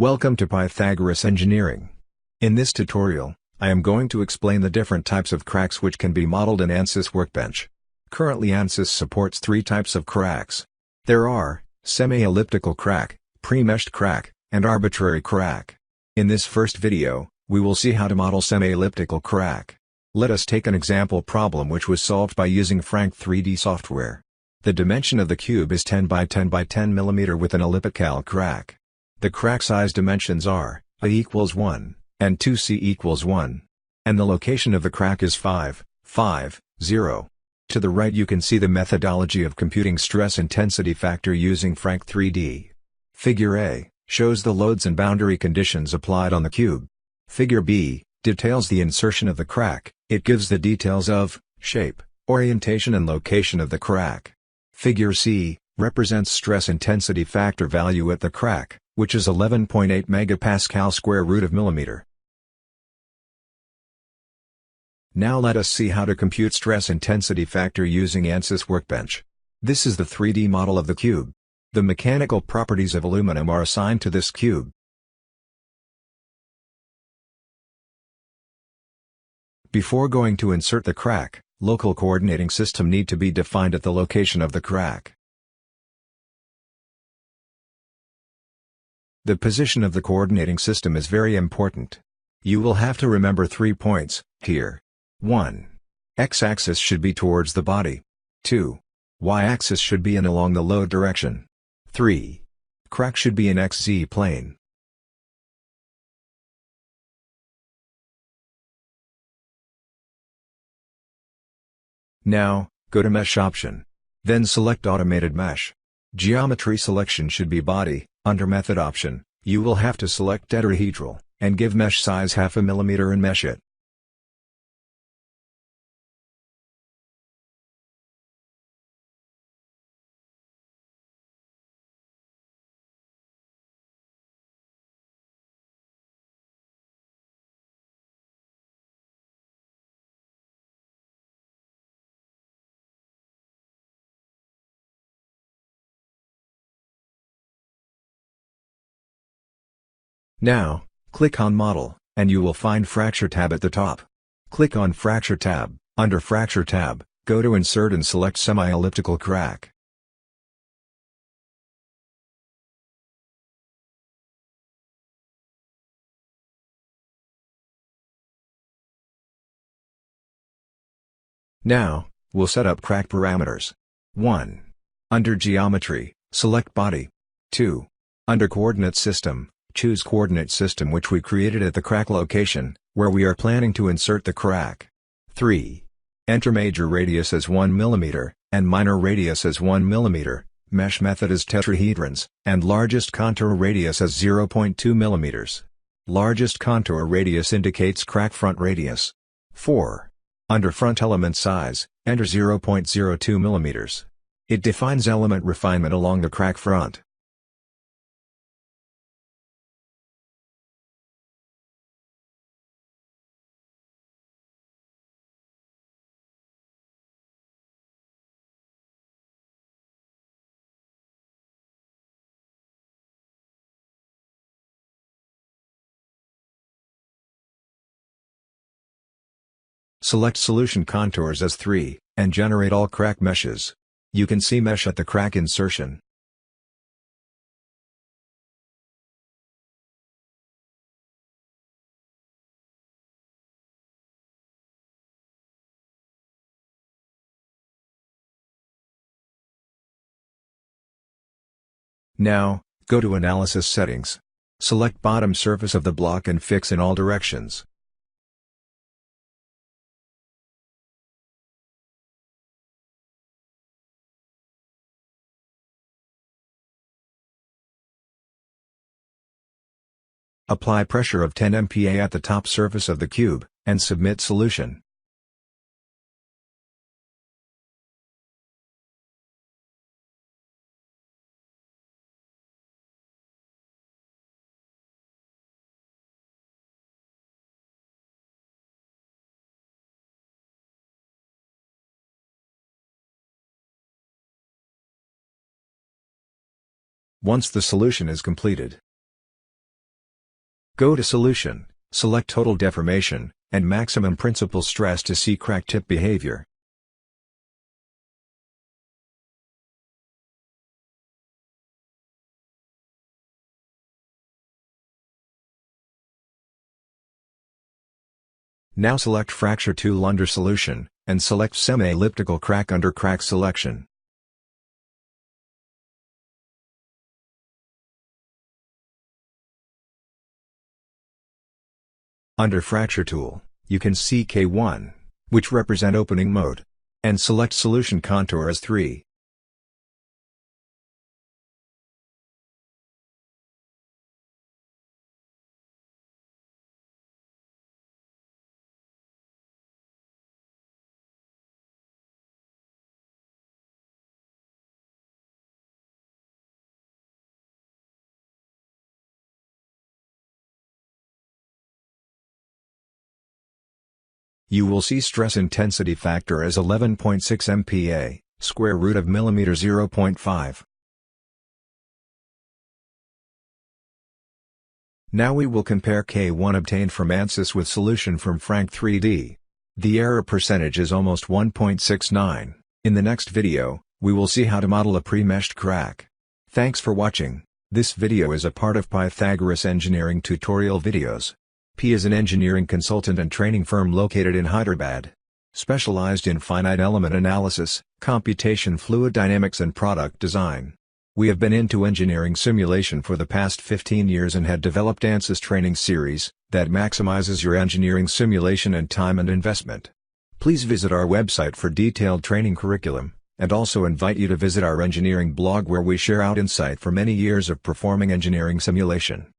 Welcome to Pythagoras Engineering. In this tutorial, I am going to explain the different types of cracks which can be modeled in ANSYS Workbench. Currently ANSYS supports three types of cracks. There are, semi-elliptical crack, pre-meshed crack, and arbitrary crack. In this first video, we will see how to model semi-elliptical crack. Let us take an example problem which was solved by using Frank 3D software. The dimension of the cube is 10 by 10 by 10 mm with an elliptical crack. The crack size dimensions are A equals 1, and 2C equals 1. And the location of the crack is 5, 5, 0. To the right you can see the methodology of computing stress intensity factor using Frank 3D. Figure A shows the loads and boundary conditions applied on the cube. Figure B details the insertion of the crack. It gives the details of shape, orientation and location of the crack. Figure C represents stress intensity factor value at the crack, which is 11.8 megapascal square root of millimeter. Now let us see how to compute stress intensity factor using ANSYS Workbench. This is the 3D model of the cube. The mechanical properties of aluminum are assigned to this cube. Before going to insert the crack, local coordinating system need to be defined at the location of the crack. The position of the coordinating system is very important. You will have to remember 3 points here. 1. X-axis should be towards the body. 2. Y-axis should be in along the load direction. 3. Crack should be in XZ plane. Now, go to Mesh option. Then select Automated Mesh. Geometry selection should be body. Under Method option, you will have to select tetrahedral, and give mesh size 0.5 mm and mesh it. Now, click on Model, and you will find Fracture tab at the top. Click on Fracture tab. Under Fracture tab, go to Insert and select Semi-elliptical crack. Now, we'll set up crack parameters. 1. Under Geometry, select Body. 2. Under Coordinate System, choose Coordinate System which we created at the crack location, where we are planning to insert the crack. 3. Enter major radius as 1 mm, and minor radius as 1 mm, mesh method as tetrahedrons, and largest contour radius as 0.2 mm. Largest contour radius indicates crack front radius. 4. Under front element size, enter 0.02 mm. It defines element refinement along the crack front. Select Solution Contours as 3, and generate all crack meshes. You can see mesh at the crack insertion. Now, go to Analysis Settings. Select bottom surface of the block and fix in all directions. Apply pressure of 10 MPa at the top surface of the cube, and submit solution. Once the solution is completed, Go to Solution, select Total Deformation, and Maximum Principal Stress to see crack tip behavior. Now select Fracture Tool under Solution, and select Semi-Elliptical Crack under Crack Selection. Under Fracture Tool, you can see K1, which represent opening mode, and select Solution Contour as 3. You will see stress intensity factor as 11.6 MPa, square root of millimeter 0.5. Now we will compare K1 obtained from ANSYS with solution from Frank 3D. The error percentage is almost 1.69. In the next video, we will see how to model a pre-meshed crack. Thanks for watching. This video is a part of Pythagoras engineering tutorial videos. P is an engineering consultant and training firm located in Hyderabad. Specialized in finite element analysis, computation fluid dynamics and product design. We have been into engineering simulation for the past 15 years and had developed ANSYS training series that maximizes your engineering simulation and time and investment. Please visit our website for detailed training curriculum, and also invite you to visit our engineering blog where we share out insight for many years of performing engineering simulation.